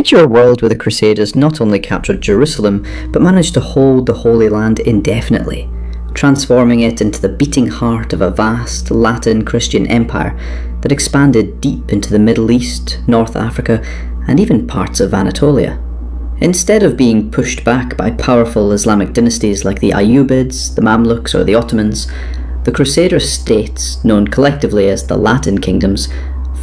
Picture a world where the Crusaders not only captured Jerusalem, but managed to hold the Holy Land indefinitely, transforming it into the beating heart of a vast Latin Christian empire that expanded deep into the Middle East, North Africa, and even parts of Anatolia. Instead of being pushed back by powerful Islamic dynasties like the Ayyubids, the Mamluks, or the Ottomans, the Crusader states, known collectively as the Latin kingdoms,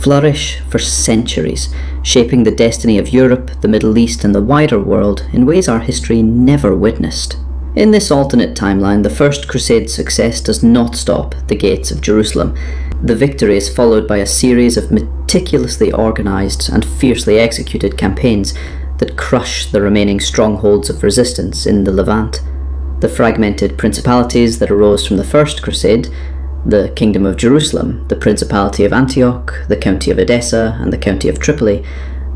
flourish for centuries, shaping the destiny of Europe, the Middle East, and the wider world in ways our history never witnessed. In this alternate timeline, the First Crusade success does not stop the gates of Jerusalem. The victory is followed by a series of meticulously organised and fiercely executed campaigns that crush the remaining strongholds of resistance in the Levant. The fragmented principalities that arose from the First Crusade, the Kingdom of Jerusalem, the Principality of Antioch, the County of Edessa, and the County of Tripoli,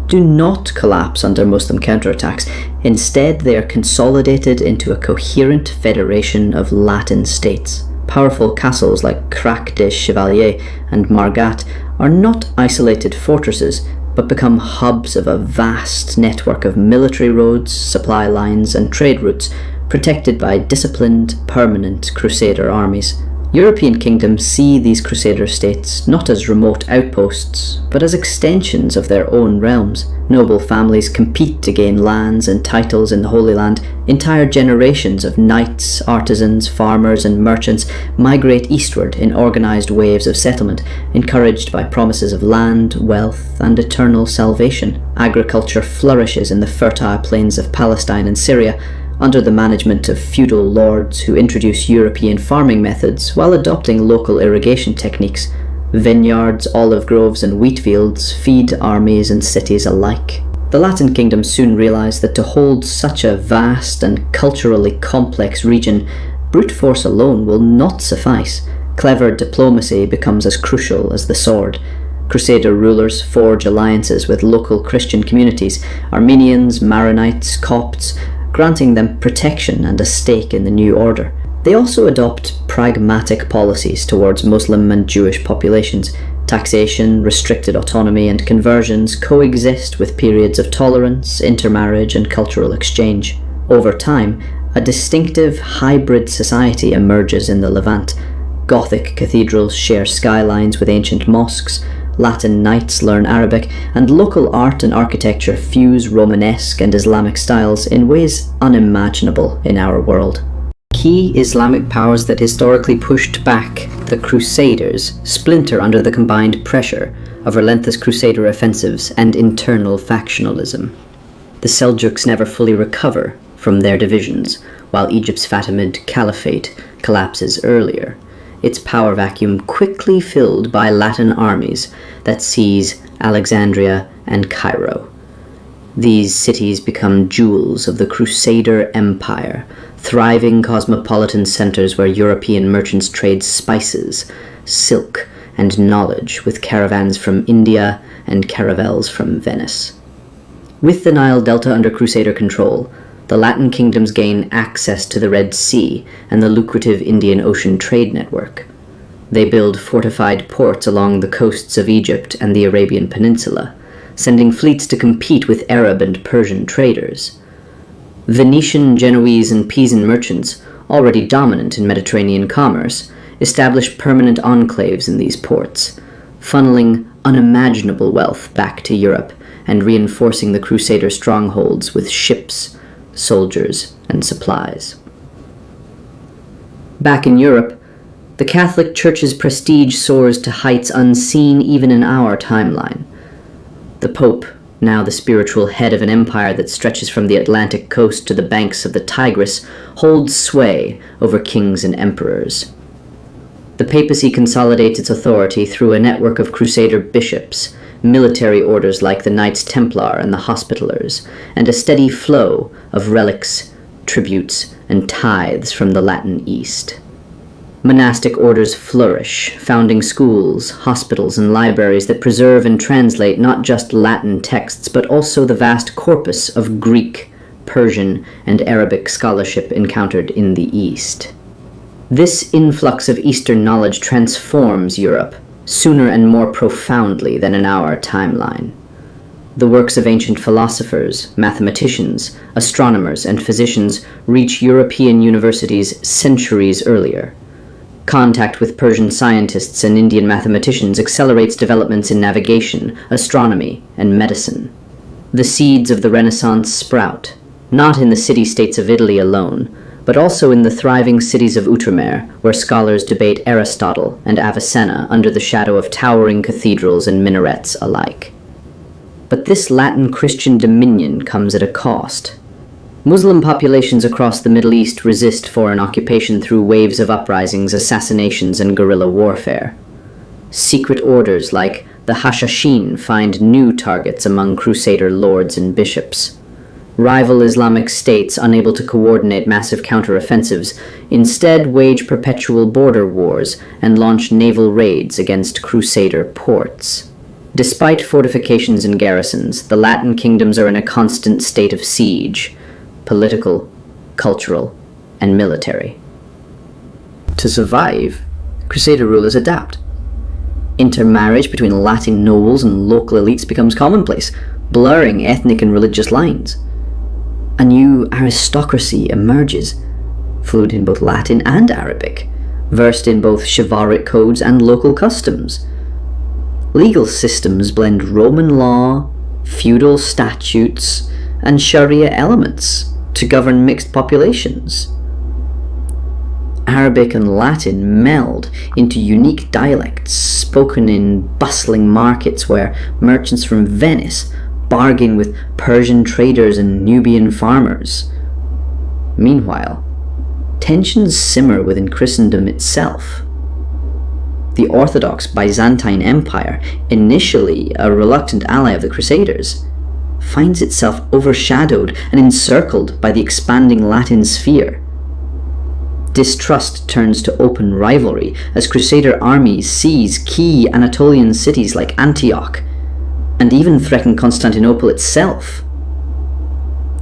do not collapse under Muslim counterattacks. Instead, they are consolidated into a coherent federation of Latin states. Powerful castles like Crac des Chevaliers and Margat are not isolated fortresses, but become hubs of a vast network of military roads, supply lines, and trade routes, protected by disciplined, permanent Crusader armies. European kingdoms see these Crusader states not as remote outposts, but as extensions of their own realms. Noble families compete to gain lands and titles in the Holy Land. Entire generations of knights, artisans, farmers, and merchants migrate eastward in organised waves of settlement, encouraged by promises of land, wealth, and eternal salvation. Agriculture flourishes in the fertile plains of Palestine and Syria, under the management of feudal lords who introduce European farming methods while adopting local irrigation techniques. Vineyards, olive groves, and wheat fields feed armies and cities alike. The Latin kingdoms soon realised that to hold such a vast and culturally complex region, brute force alone will not suffice. Clever diplomacy becomes as crucial as the sword. Crusader rulers forge alliances with local Christian communities, Armenians, Maronites, Copts, granting them protection and a stake in the new order. They also adopt pragmatic policies towards Muslim and Jewish populations. Taxation, restricted autonomy, and conversions coexist with periods of tolerance, intermarriage, and cultural exchange. Over time, a distinctive hybrid society emerges in the Levant. Gothic cathedrals share skylines with ancient mosques, Latin knights learn Arabic, and local art and architecture fuse Romanesque and Islamic styles in ways unimaginable in our world. Key Islamic powers that historically pushed back the Crusaders splinter under the combined pressure of relentless Crusader offensives and internal factionalism. The Seljuks never fully recover from their divisions, while Egypt's Fatimid Caliphate collapses earlier, its power vacuum quickly filled by Latin armies that seize Alexandria and Cairo. These cities become jewels of the Crusader Empire, thriving cosmopolitan centers where European merchants trade spices, silk, and knowledge with caravans from India and caravels from Venice. With the Nile Delta under Crusader control, the Latin kingdoms gain access to the Red Sea and the lucrative Indian Ocean trade network. They build fortified ports along the coasts of Egypt and the Arabian Peninsula, sending fleets to compete with Arab and Persian traders. Venetian, Genoese, and Pisan merchants, already dominant in Mediterranean commerce, establish permanent enclaves in these ports, funneling unimaginable wealth back to Europe and reinforcing the Crusader strongholds with ships, soldiers, and supplies. Back in Europe, the Catholic Church's prestige soars to heights unseen even in our timeline. The Pope, now the spiritual head of an empire that stretches from the Atlantic coast to the banks of the Tigris, holds sway over kings and emperors. The papacy consolidates its authority through a network of Crusader bishops, military orders like the Knights Templar and the Hospitallers, and a steady flow of relics, tributes, and tithes from the Latin East. Monastic orders flourish, founding schools, hospitals, and libraries that preserve and translate not just Latin texts, but also the vast corpus of Greek, Persian, and Arabic scholarship encountered in the East. This influx of Eastern knowledge transforms Europe, sooner and more profoundly than in our timeline. The works of ancient philosophers, mathematicians, astronomers, and physicians reach European universities centuries earlier. Contact with Persian scientists and Indian mathematicians accelerates developments in navigation, astronomy, and medicine. The seeds of the Renaissance sprout, not in the city-states of Italy alone, but also in the thriving cities of Outremer, where scholars debate Aristotle and Avicenna under the shadow of towering cathedrals and minarets alike. But this Latin Christian dominion comes at a cost. Muslim populations across the Middle East resist foreign occupation through waves of uprisings, assassinations, and guerrilla warfare. Secret orders like the Hashashin find new targets among Crusader lords and bishops. Rival Islamic states, unable to coordinate massive counteroffensives, instead wage perpetual border wars and launch naval raids against Crusader ports. Despite fortifications and garrisons, the Latin kingdoms are in a constant state of siege, political, cultural, and military. To survive, Crusader rulers adapt. Intermarriage between Latin nobles and local elites becomes commonplace, blurring ethnic and religious lines. A new aristocracy emerges, fluent in both Latin and Arabic, versed in both chivalric codes and local customs. Legal systems blend Roman law, feudal statutes, and Sharia elements to govern mixed populations. Arabic and Latin meld into unique dialects spoken in bustling markets where merchants from Venice bargain with Persian traders and Nubian farmers. Meanwhile, tensions simmer within Christendom itself. The Orthodox Byzantine Empire, initially a reluctant ally of the Crusaders, finds itself overshadowed and encircled by the expanding Latin sphere. Distrust turns to open rivalry as Crusader armies seize key Anatolian cities like Antioch, and even threaten Constantinople itself.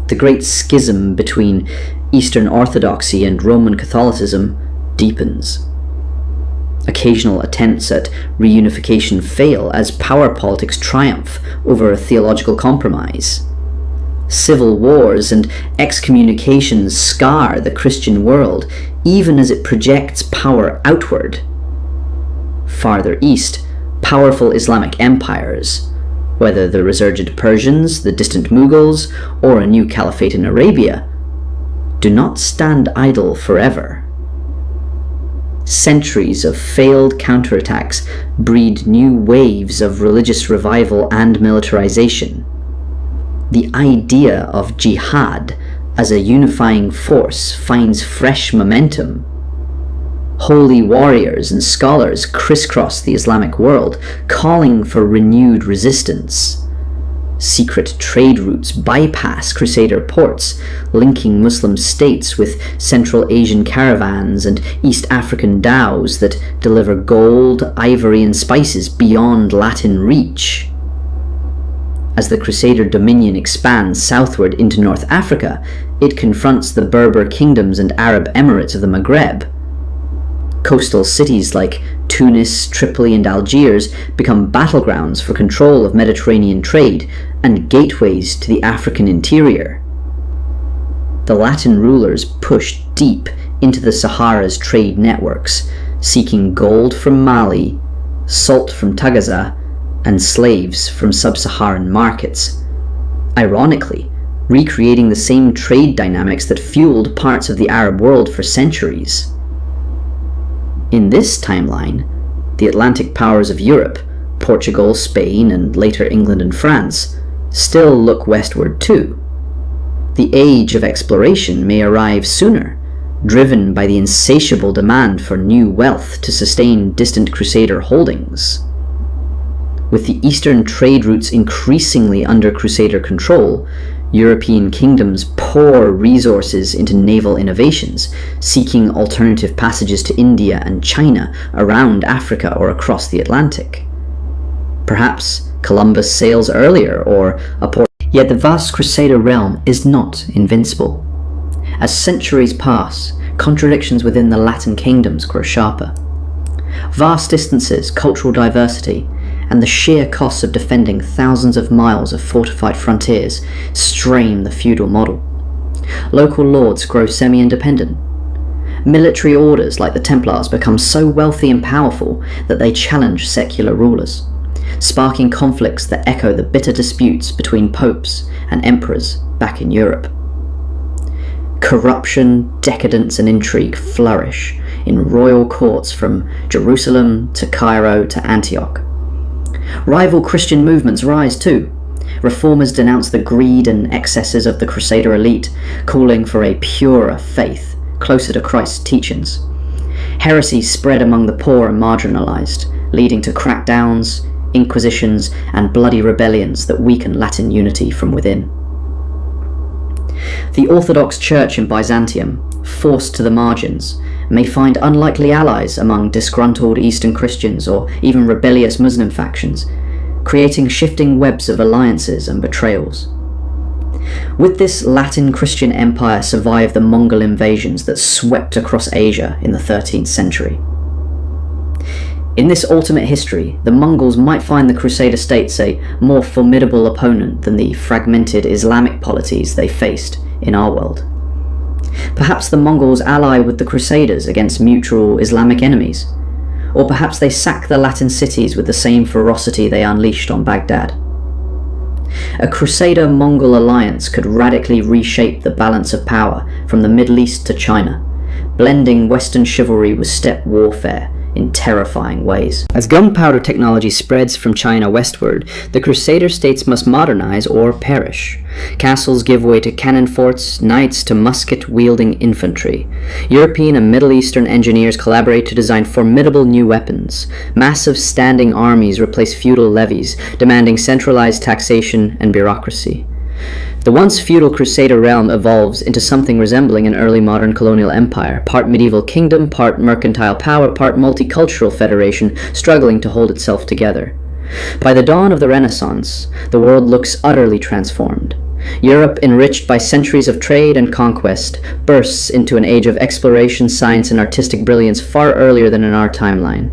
The great schism between Eastern Orthodoxy and Roman Catholicism deepens. Occasional attempts at reunification fail as power politics triumph over a theological compromise. Civil wars and excommunications scar the Christian world, even as it projects power outward. Farther east, powerful Islamic empires, whether the resurgent Persians, the distant Mughals, or a new caliphate in Arabia, do not stand idle forever. Centuries of failed counterattacks breed new waves of religious revival and militarization. The idea of jihad as a unifying force finds fresh momentum. Holy warriors and scholars crisscross the Islamic world, calling for renewed resistance. Secret trade routes bypass Crusader ports, linking Muslim states with Central Asian caravans and East African dhows that deliver gold, ivory, and spices beyond Latin reach. As the Crusader dominion expands southward into North Africa, it confronts the Berber kingdoms and Arab emirates of the Maghreb. Coastal cities like Tunis, Tripoli, and Algiers become battlegrounds for control of Mediterranean trade and gateways to the African interior. The Latin rulers push deep into the Sahara's trade networks, seeking gold from Mali, salt from Tagaza, and slaves from sub-Saharan markets, ironically recreating the same trade dynamics that fueled parts of the Arab world for centuries. In this timeline, the Atlantic powers of Europe, Portugal, Spain, and later England and France, still look westward too. The age of exploration may arrive sooner, driven by the insatiable demand for new wealth to sustain distant Crusader holdings. With the eastern trade routes increasingly under Crusader control, European kingdoms pour resources into naval innovations, seeking alternative passages to India and China, around Africa or across the Atlantic. Perhaps Columbus sails earlier, or a port. Yet the vast Crusader realm is not invincible. As centuries pass, contradictions within the Latin kingdoms grow sharper. Vast distances, cultural diversity, and the sheer costs of defending thousands of miles of fortified frontiers strain the feudal model. Local lords grow semi-independent. Military orders like the Templars become so wealthy and powerful that they challenge secular rulers, sparking conflicts that echo the bitter disputes between popes and emperors back in Europe. Corruption, decadence, and intrigue flourish in royal courts from Jerusalem to Cairo to Antioch. Rival Christian movements rise too. Reformers denounce the greed and excesses of the Crusader elite, calling for a purer faith, closer to Christ's teachings. Heresies spread among the poor and marginalized, leading to crackdowns, inquisitions, and bloody rebellions that weaken Latin unity from within. The Orthodox Church in Byzantium, forced to the margins, may find unlikely allies among disgruntled Eastern Christians or even rebellious Muslim factions, creating shifting webs of alliances and betrayals. Would this Latin Christian empire survive the Mongol invasions that swept across Asia in the 13th century? In this alternate history, the Mongols might find the Crusader states a more formidable opponent than the fragmented Islamic polities they faced in our world. Perhaps the Mongols ally with the Crusaders against mutual Islamic enemies, or perhaps they sack the Latin cities with the same ferocity they unleashed on Baghdad. A Crusader-Mongol alliance could radically reshape the balance of power from the Middle East to China, blending Western chivalry with steppe warfare in terrifying ways. As gunpowder technology spreads from China westward, the Crusader states must modernize or perish. Castles give way to cannon forts, knights to musket-wielding infantry. European and Middle Eastern engineers collaborate to design formidable new weapons. Massive standing armies replace feudal levies, demanding centralized taxation and bureaucracy. The once feudal Crusader realm evolves into something resembling an early modern colonial empire, part medieval kingdom, part mercantile power, part multicultural federation, struggling to hold itself together. By the dawn of the Renaissance, the world looks utterly transformed. Europe, enriched by centuries of trade and conquest, bursts into an age of exploration, science, and artistic brilliance far earlier than in our timeline.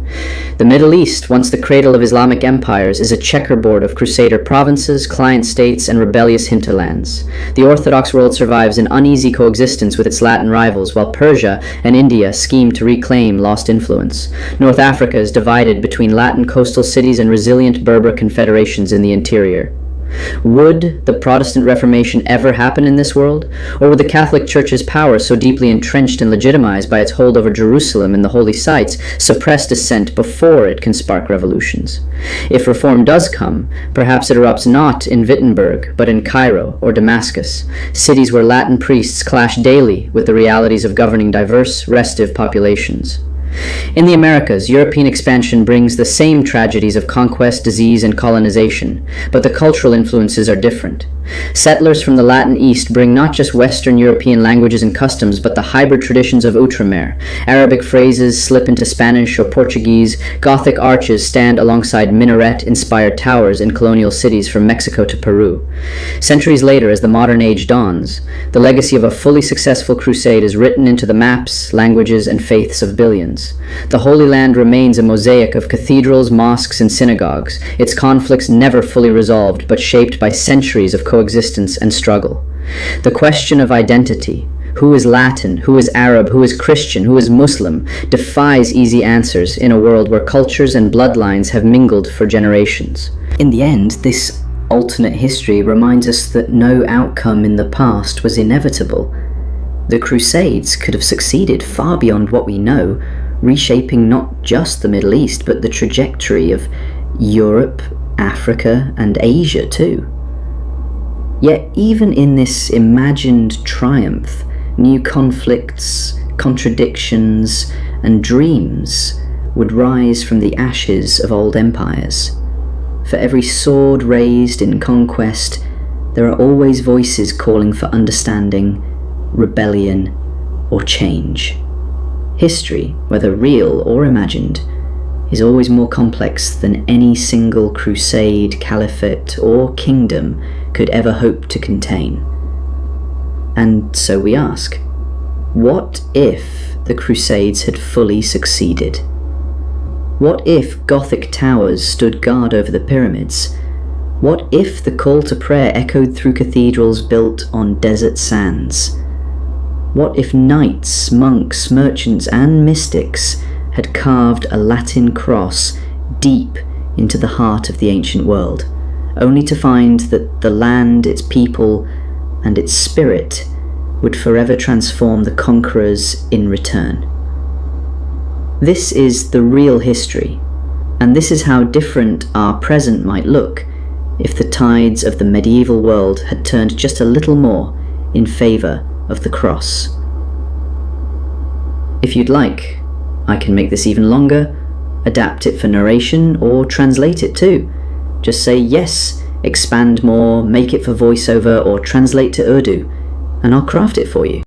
The Middle East, once the cradle of Islamic empires, is a checkerboard of Crusader provinces, client states, and rebellious hinterlands. The Orthodox world survives in uneasy coexistence with its Latin rivals, while Persia and India scheme to reclaim lost influence. North Africa is divided between Latin coastal cities and resilient Berber confederations in the interior. Would the Protestant Reformation ever happen in this world? Or would the Catholic Church's power, so deeply entrenched and legitimized by its hold over Jerusalem and the holy sites, suppress dissent before it can spark revolutions? If reform does come, perhaps it erupts not in Wittenberg, but in Cairo or Damascus, cities where Latin priests clash daily with the realities of governing diverse, restive populations. In the Americas, European expansion brings the same tragedies of conquest, disease, and colonization, but the cultural influences are different. Settlers from the Latin East bring not just Western European languages and customs, but the hybrid traditions of Outremer. Arabic phrases slip into Spanish or Portuguese. Gothic arches stand alongside minaret-inspired towers in colonial cities from Mexico to Peru. Centuries later, as the modern age dawns, the legacy of a fully successful crusade is written into the maps, languages, and faiths of billions. The Holy Land remains a mosaic of cathedrals, mosques, and synagogues, its conflicts never fully resolved, but shaped by centuries of coexistence and struggle. The question of identity, who is Latin, who is Arab, who is Christian, who is Muslim, defies easy answers in a world where cultures and bloodlines have mingled for generations. In the end, this alternate history reminds us that no outcome in the past was inevitable. The Crusades could have succeeded far beyond what we know, reshaping not just the Middle East, but the trajectory of Europe, Africa, and Asia too. Yet even in this imagined triumph, new conflicts, contradictions, and dreams would rise from the ashes of old empires. For every sword raised in conquest, there are always voices calling for understanding, rebellion, or change. History, whether real or imagined, is always more complex than any single crusade, caliphate, or kingdom could ever hope to contain. And so we ask, what if the Crusades had fully succeeded? What if Gothic towers stood guard over the pyramids? What if the call to prayer echoed through cathedrals built on desert sands? What if knights, monks, merchants, and mystics had carved a Latin cross deep into the heart of the ancient world, only to find that the land, its people, and its spirit would forever transform the conquerors in return? This is the real history, and this is how different our present might look if the tides of the medieval world had turned just a little more in favour of the cross. If you'd like, I can make this even longer, adapt it for narration, or translate it too. Just say yes, expand more, make it for voiceover, or translate to Urdu, and I'll craft it for you.